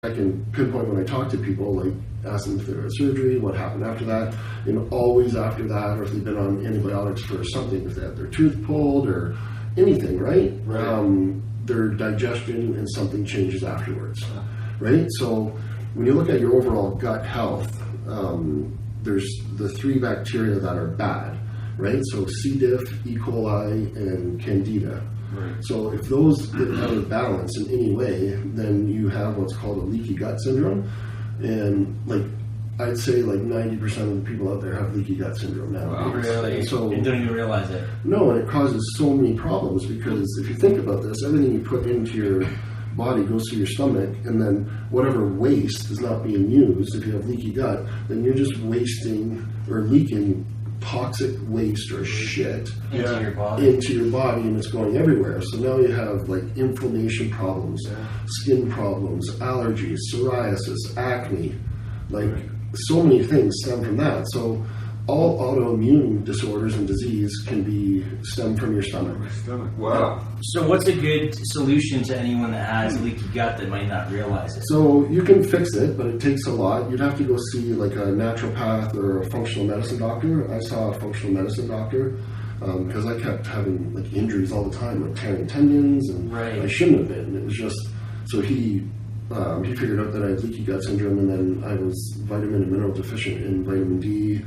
I can pinpoint when I talk to people, like ask them if they had surgery, what happened after that, and always after that, or if they've been on antibiotics for something, if they had their tooth pulled or anything, right? Their digestion and something changes afterwards, right? So when you look at your overall gut health, there's the 3 bacteria that are bad, right? So C. diff, E. coli, and Candida. Right. So if those get out of balance in any way, then you have what's called a leaky gut syndrome. And like I'd say like 90% of the people out there have leaky gut syndrome now. Wow, really? So, and don't even realize it. No, and it causes so many problems because if you think about this, everything you put into your body goes through your stomach, and then whatever waste is not being used, if you have leaky gut, then you're just wasting or leaking toxic waste or shit into your body, and it's going everywhere. So now you have like inflammation problems, skin problems, allergies, psoriasis, acne, like so many things stem from that. So all autoimmune disorders and disease can be stem from your stomach. Wow. So what's a good solution to anyone that has leaky gut that might not realize it? So you can fix it, but it takes a lot. You'd have to go see like a naturopath or a functional medicine doctor. I saw a functional medicine doctor because I kept having like injuries all the time, like tearing tendons, and I shouldn't have been. It was just, so he figured out that I had leaky gut syndrome, and then I was vitamin and mineral deficient in vitamin D,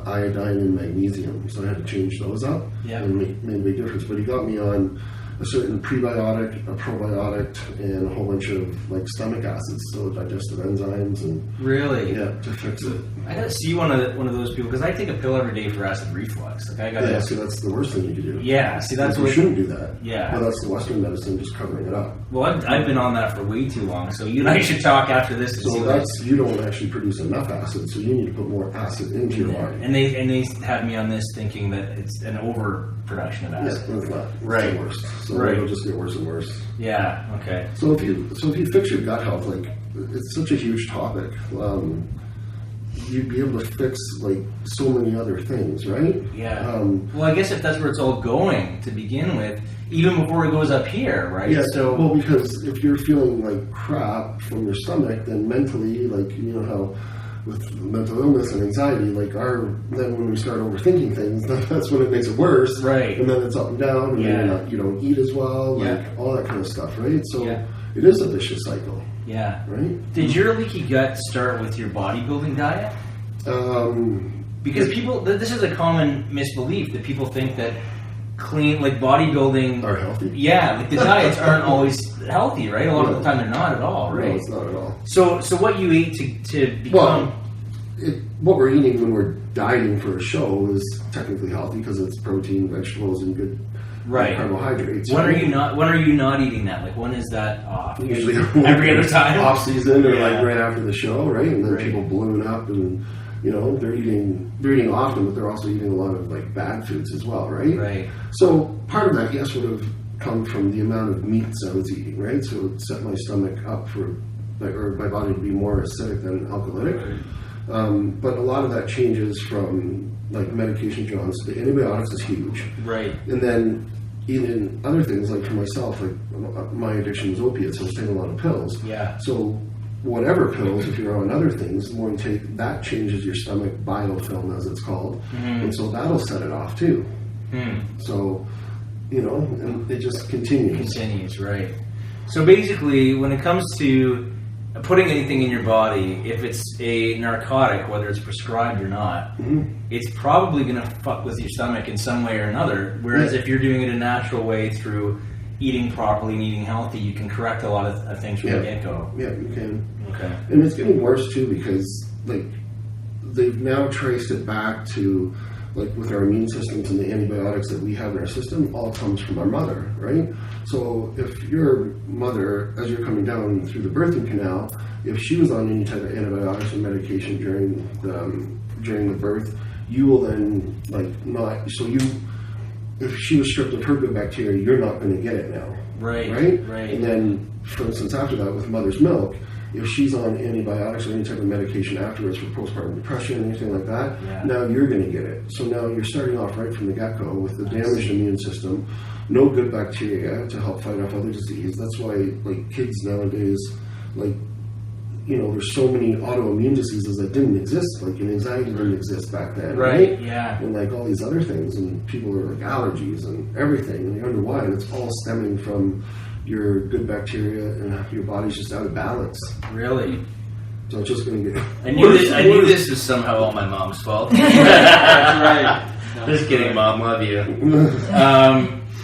iodine, and magnesium, so I had to change those up and made a big difference. But he got me on a certain prebiotic, a probiotic, and a whole bunch of like stomach acids, so digestive enzymes, and to fix it. I gotta see one of those people because I take a pill every day for acid reflux. Like I gotta. See, that's the worst thing you could do. Yeah, see, that's what you shouldn't do that. Yeah, but that's the Western medicine just covering it up. Well, I've been on that for way too long, so you and I should talk after this. You don't actually produce enough acid, so you need to put more acid into your body. And they had me on this thinking that it's an overproduction of acid. Yeah, it's not. It's the worst. So it'll just get worse and worse. Yeah. Okay. So if you fix your gut health, like it's such a huge topic. You'd be able to fix like so many other things, right? Yeah. Well, I guess if that's where it's all going to begin with, even before it goes up here, right? Yeah. So well, because if you're feeling like crap from your stomach, then mentally, like you know how with mental illness and anxiety, like then when we start overthinking things, that's when it makes it worse, right? And then it's up and down, and you don't eat as well, like all that kind of stuff, right? So it is a vicious cycle. Yeah. Right? Did your leaky gut start with your bodybuilding diet? Because this is a common misbelief that people think that clean, like bodybuilding are healthy. Yeah, like the diets aren't always healthy, right? A lot of the time they're not at all, right? No, it's not at all. So what you eat to become... what we're eating when we're dieting for a show is technically healthy because it's protein, vegetables, and good carbohydrates. When are you not eating that? Like when is that off? Usually every other time, off season, or like right after the show, right? And then people balloon up, and you know they're eating often, but they're also eating a lot of like bad foods as well, right? Right. So part of that, yes, would have come from the amount of meats I was eating, right? So it would set my stomach up or my body to be more acidic than alkalic. Right. But a lot of that changes from like medication drugs. The antibiotics is huge, right? And then even other things, like for myself, like my addiction was opiates, so I was taking a lot of pills. Yeah. So whatever pills, if you're on other things, the more you take, that changes your stomach biofilm, as it's called, and so that'll set it off too. So, you know, and it just continues. Right. So basically, when it comes to putting anything in your body, if it's a narcotic, whether it's prescribed or not, it's probably going to fuck with your stomach in some way or another. Whereas if you're doing it a natural way through eating properly and eating healthy, you can correct a lot of things from the get-go. Yeah, you can. Okay. And it's getting worse too because like they've now traced it back to like with our immune systems and the antibiotics that we have in our system all comes from our mother, right? So if your mother, as you're coming down through the birthing canal, if she was on any type of antibiotics or medication during the birth, you will then like not, so you, if she was stripped of her good bacteria, you're not going to get it now. Right. And then, for instance, after that with mother's milk, if she's on antibiotics or any type of medication afterwards for postpartum depression or anything like that, now you're going to get it. So now you're starting off right from the get-go with the damaged immune system, no good bacteria to help fight off other disease. That's why like kids nowadays, like there's so many autoimmune diseases that didn't exist. Like, anxiety didn't exist back then, Right, yeah. And like all these other things, and people are like allergies and everything, and you wonder why, and it's all stemming from your good bacteria, and your body's just out of balance. Really? So it's just going to get. I knew this was somehow all my mom's fault. That's right. Just kidding, Mom. Love you.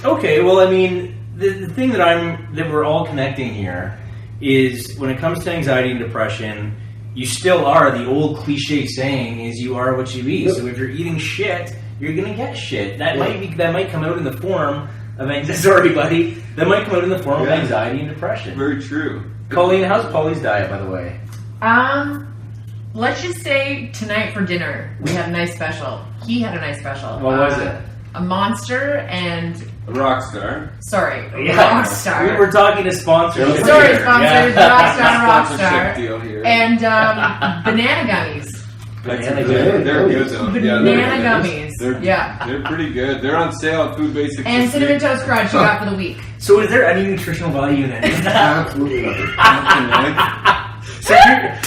Okay, well, I mean, the thing that we're all connecting here is when it comes to anxiety and depression, you still are, the old cliche saying is you are what you eat. Yep. So if you're eating shit, you're gonna get shit. That might come out in the form of anxiety. Sorry, buddy. That might come out in the form of anxiety and depression. Very true. Colleen, how's Paulie's diet, by the way? Let's just say tonight for dinner we had a nice special. He had a nice special. What was it? A monster and Rockstar. Rockstar. We were talking to sponsors. Sorry, sponsors. Rockstar. Sponsorship deal here. And banana gummies. They're good though. Banana gummies. They're pretty good. They're on sale at Food Basics. And cinnamon toast crunch you got for the week. So is there any nutritional value in any of that? Absolutely nothing.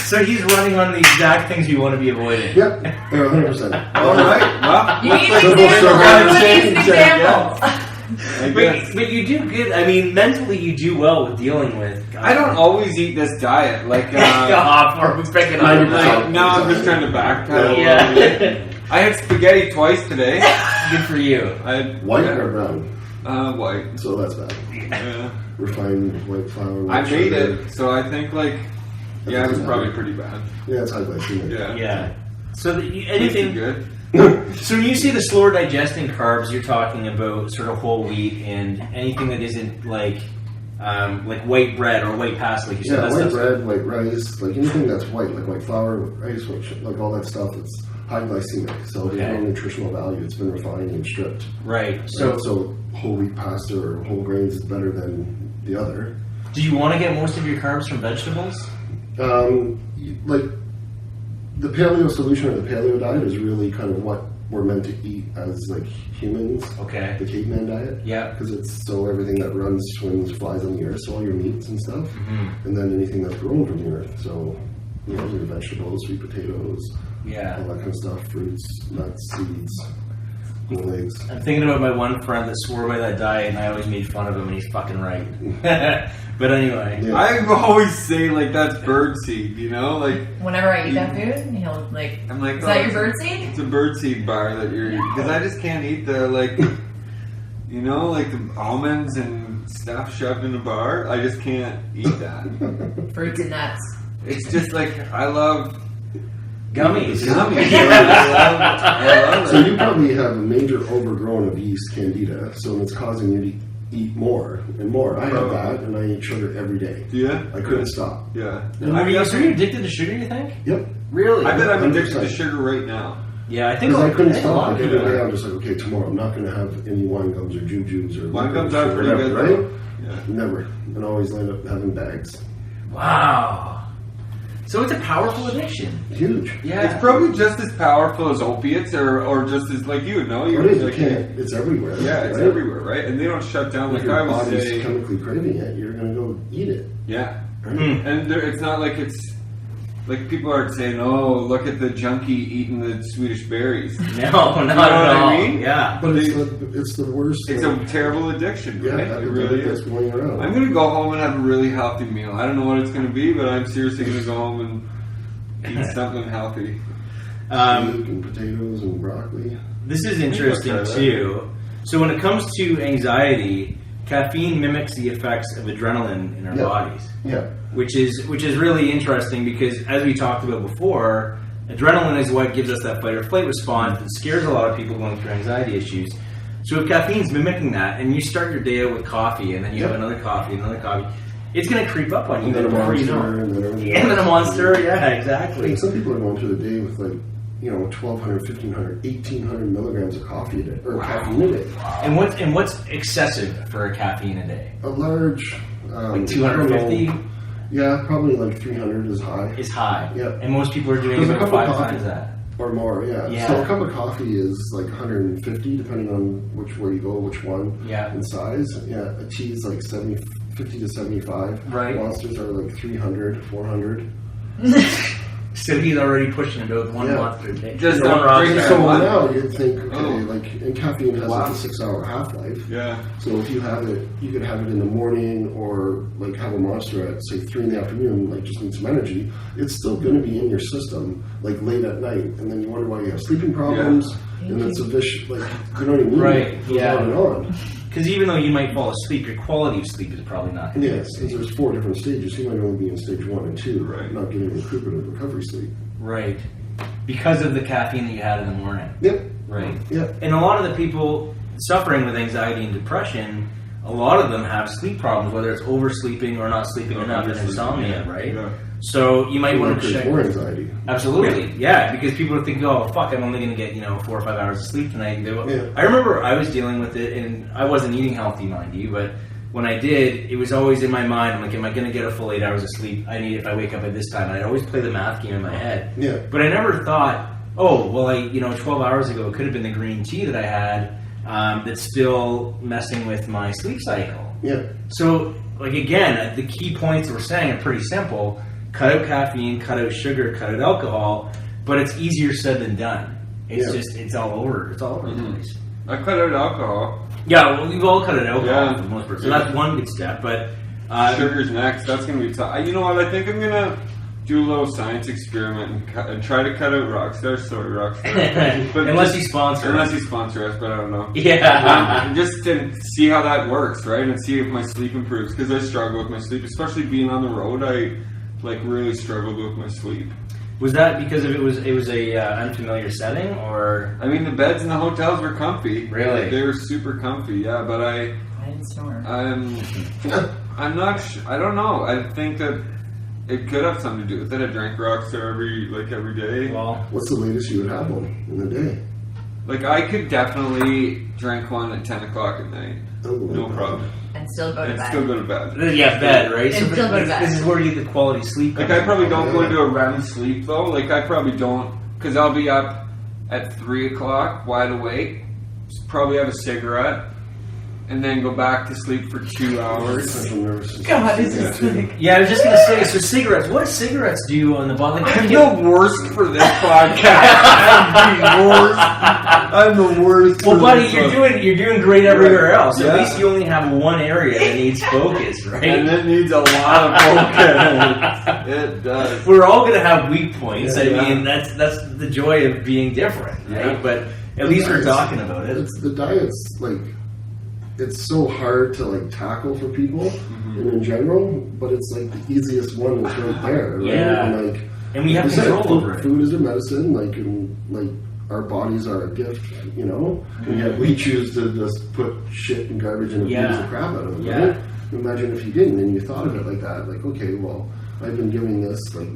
So he's running on the exact things you want to be avoiding. Yep, 100%. All right. Well, You need an example. But you do good. I mean, mentally you do well with dealing with. I don't always eat this diet. Like, now I'm just trying to backpedal. Yeah. I had spaghetti twice today. Good for you. I had White or brown? White. So that's bad. Yeah. Refined white flour. I white made sugar. it, so I think it was probably pretty bad. Yeah, it's high glycemic. Yeah. So Tasted anything good. So when you say the slower digesting carbs, you're talking about sort of whole wheat and anything that isn't like white bread or white pasta, like you said. Yeah, white bread, white rice, like anything that's white, like white flour, rice, like all that stuff. It's high glycemic, so there's no nutritional value. It's been refined and stripped. Right. So whole wheat pasta or whole grains is better than the other. Do you want to get most of your carbs from vegetables? Like the paleo solution or the paleo diet is really kind of what we're meant to eat as like humans. Okay. The caveman diet. Yeah. Because it's so everything that runs, swims, flies on the earth, so all your meats and stuff, and then anything that's grown from the earth. So your vegetables, sweet potatoes, all that kind of stuff, fruits, nuts, seeds, legs. I'm thinking about my one friend that swore by that diet, and I always made fun of him, and he's fucking right. But anyway, I always say that's birdseed, Whenever I eat that food, he'll I'm like, is that your birdseed? It's a birdseed bar that you're eating because I just can't eat the the almonds and stuff shoved in a bar. I just can't eat that. Fruits and nuts. It's just I love gummies. I love So it. you probably have a major overgrown of yeast candida, so it's causing you to eat more and more. I have that, and I eat sugar every day. Yeah, I couldn't stop. Yeah. So you're addicted to sugar, you think? Yep. Really? I bet I'm addicted 100%. to sugar right now. Yeah, I think Because I couldn't a stop. lot Like of every people day, are. I'm just like, okay, tomorrow I'm not going to have any wine gums or jujubes or Wine gums are or pretty whatever, good, right? Yeah. Never, and always end up having bags. Wow. So it's a powerful addiction. Huge. Yeah. It's probably just as powerful as opiates or just as you would know. It is. You can't. It's everywhere. Yeah, it's right? everywhere, right? And they don't shut down. If Like I your would body's say, chemically craving it, you're going to go eat it. yeah. Right? And it's not like it's like people aren't saying, "Oh, look at the junkie eating the Swedish berries." No, not You know at what all. I mean? Yeah. But it's the worst. It's a terrible addiction, yeah, right? It really that's is. going around. I'm gonna go home and have a really healthy meal. I don't know what it's gonna be, but I'm seriously gonna go home and eat something healthy. Steak and potatoes and broccoli. This is interesting I'll try that. too. So when it comes to anxiety, caffeine mimics the effects of adrenaline in our bodies. Yeah. Which is really interesting because, as we talked about before, adrenaline is what gives us that fight or flight response that scares a lot of people going through anxiety issues. So if caffeine's mimicking that, and you start your day out with coffee, and then you have another coffee, it's going to creep up on you. And then a before you monster, know. and then everything And then a else. monster, yeah, exactly. And some people are going through the day with 1,200, 1,500, 1,800 milligrams of coffee a day, or caffeine a day. And what's excessive for a caffeine a day? A large, Like 250 Yeah, probably like 300 is high. is high. Yep. And most people are doing There's a about cup of 5 coffee. times that. Or more, yeah. Yeah. So a cup of coffee is like 150, depending on where you go, which one, Yeah. in size. Yeah, a tea is like 50 to 75. Right. Monsters are like 300, 400. So he's already pushing about 1 Yeah. month a day. Just Or one not rock drinking star. So What? now you'd think, okay, Oh. like, and caffeine has Wow. like a 6-hour half-life. Yeah. So if you have it, you could have it in the morning or like have a monster at say 3 in the afternoon, like just need some energy. It's still going to be in your system like late at night, and then you wonder why you have sleeping problems, and it's a vicious, like, you know what I mean? Right, It goes yeah. on and on. Because even though you might fall asleep, your quality of sleep is probably not. Yes, because there's 4 different stages. You might only be in stage 1 and 2, Right. not getting recuperative recovery sleep. Right. Because of the caffeine that you had in the morning. Yep. Right. Yep. And a lot of the people suffering with anxiety and depression, a lot of them have sleep problems, whether it's oversleeping or not sleeping enough and insomnia, right? Yeah. So you might want to There's check. more anxiety. Absolutely, yeah, because people are thinking, oh, fuck, I'm only going to get, 4 or 5 hours of sleep tonight. Yeah. I remember I was dealing with it, and I wasn't eating healthy, mind you, but when I did, it was always in my mind, I'm like, am I going to get a full 8 hours of sleep? I need if I wake up at this time. And I'd always play the math game in my head. Yeah. But I never thought, oh, well, 12 hours ago, it could have been the green tea that I had that's still messing with my sleep cycle. Yeah. So, again, the key points we're saying are pretty simple. Cut out caffeine, cut out sugar, cut out alcohol, but it's easier said than done. It's Yeah. just, it's all over the place. I cut out alcohol. Yeah, well, we've all cut out alcohol Yeah. for the most part, so that's one good step, but... Sugar's next. That's going to be tough. You know what? I think I'm going to do a little science experiment and try to cut out Rockstar. Sorry, Rockstar. But unless you sponsor Unless us. you sponsor us, but I don't know. Yeah. Just to see how that works, right? And see if my sleep improves. Because I struggle with my sleep. Especially being on the road, I really struggled with my sleep. Was that because of it was a unfamiliar setting, or... I mean, the beds in the hotels were comfy. Really? They were super comfy, yeah. But I didn't snore. I'm not. I don't know. I think that it could have something to do with it. I drank Rockstar every day. Well, What's the latest you would have one in the day? Like I could definitely drink one at 10 o'clock at night. Oh, No my problem. And still go to And bed. still go to bed. yeah, bed, right? And still go to bed. This is where you get the quality sleep. Like comes I probably in. don't go into a REM sleep though. Like I probably don't, because I'll be up at 3 o'clock, wide awake. Probably have a cigarette, and then go back to sleep for 2 hours. Central nervous system. God, this is Yeah. like... Yeah, I was just gonna say. So cigarettes. What do cigarettes do on the body? Like, I'm the worst for this podcast. I'm the worst. well, for buddy, this you're doing great everywhere else. Yeah. At least you only have one area that needs focus, right? And it needs a lot of focus. It does. We're all gonna have weak points. Yeah. I mean, that's the joy of being different, right? Yeah. But at least we're talking about it. It's the diet's like it's so hard to like tackle for people and in general, but it's like the easiest one is right there, right? Yeah. And like And we have you said, control over it. food is a medicine, like and like our bodies are a gift, and yet we choose to just put shit and garbage and abuse the crap out of them. Yeah. Right? Imagine if you didn't and you thought of it like that, like, okay, well, I've been giving this, like,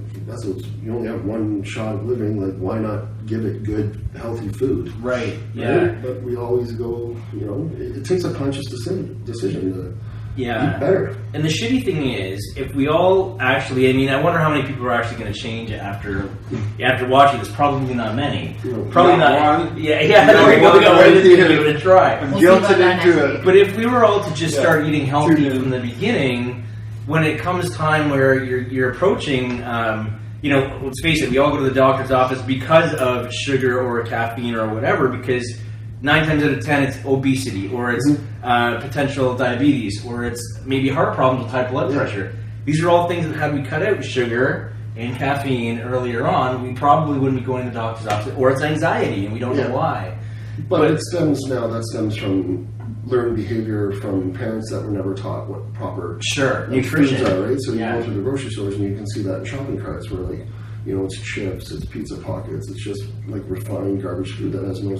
you only have one shot of living, like, why not give it good, healthy food? Right. Yeah. Right? But we always go, it takes a conscious decision to Yeah. eat better. And the shitty thing is, if we all actually, I mean, I wonder how many people are actually going to change after watching this. Probably not many. Probably Not not. one. Yeah, Not there we go. one. We got ready to give it a try. I'm We'll see about guilted that into next it. week. But if we were all to just Yeah. start eating healthy Tune in. from the beginning, when it comes time where you're approaching, let's face it, we all go to the doctor's office because of sugar or caffeine or whatever, because 9 times out of 10 it's obesity or it's potential diabetes or it's maybe heart problems with high blood pressure. These are all things that had we cut out sugar and caffeine earlier on, we probably wouldn't be going to the doctor's office. Or it's anxiety and we don't know why. But it stems from learned behavior from parents that were never taught what proper nutrition foods are, right? So you Yeah. go through the grocery stores and you can see that in shopping carts where like, it's chips, it's pizza pockets, it's just like refined garbage food that has no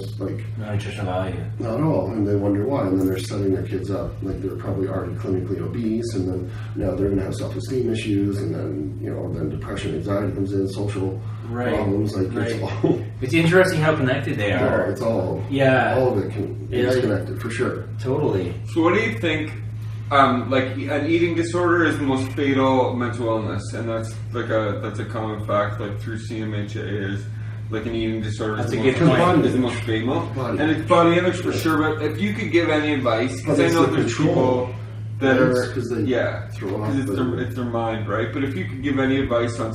No nutritional value. not all, and they wonder why, and then they're setting their kids up like they're probably already clinically obese, and then now they're going to have self-esteem issues, and then then depression, anxiety comes in, social problems, like it's all. It's interesting how connected they are. It's all. Yeah. All of it is connected for sure. Totally. So what do you think? An eating disorder is the most fatal mental illness, and that's a common fact. Like through CMHA, is like an eating disorder That's is a the good most, point. is the most fatal, Body. and it's body image for sure. But if you could give any advice, because But I it's know the there's control. people that Right? are Because they throw off because the- it's their mind, right? But if you could give any advice on